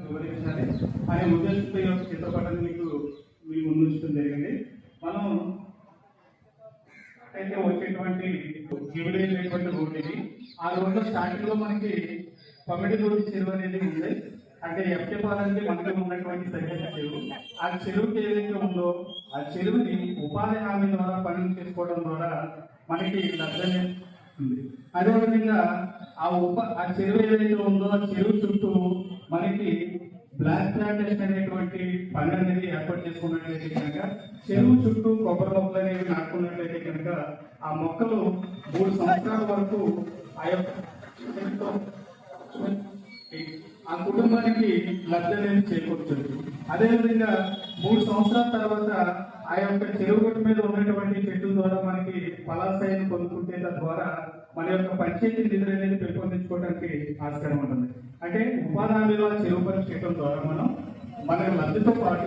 వివరించాలి అనే ఉద్దేశంతో ఈ యొక్క చిత్రపటాన్ని మీకు మీ ముందు ఉంచడం జరిగింది. మనం అయితే వచ్చేటువంటి గివిడైనటువంటి రోడ్ ఇది. ఆ రోడ్లో స్టార్టింగ్ లో మనకి కమిటీ రోడ్ చెరువు అనేది ఉంది. అంటే ఎఫ్టీపాలకి మనకి ఉన్నటువంటి సరిహద్దు చెరువు. ఆ చెరువుకి ఏదైతే ఉందో ఆ చెరువుని ఉపాధి హామీ ద్వారా పనులు చేసుకోవడం ద్వారా మనకి లబ్ధి ఉంది. అదేవిధంగా ఆ చెరువు ఏదైతే ఉందో ఆ చెరువు చుట్టూ మనకి బ్లాక్ ప్లాంటేషన్ అనేటువంటి పని అనేది ఏర్పాటు చేసుకున్నట్లయితే కనుక చెరువు చుట్టూ కొబ్బరి మొక్కలు అనేవి నాటుకున్నట్లయితే కనుక ఆ మొక్కలు 3 సంవత్సరాల వరకు ఆ యొక్క ఆ కుటుంబానికి లబ్ధి అనేది చేకూర్చవచ్చు. అదేవిధంగా 3 సంవత్సరాల తర్వాత ఆ యొక్క చెరువు గట్టు మీద ఉన్నటువంటి చెట్ల ద్వారా మనకి ఫలాశయాన్ని పొందుకుంటే తద్వారా మన యొక్క పంచాయతీ నిధులు అనేది పెంపొందించుకోవడానికి ఆస్కారం ఉంటుంది. అంటే ఉపాధి హామీలో చెరువు పని చేయడం ద్వారా మనం మన లబ్ధితో పాటు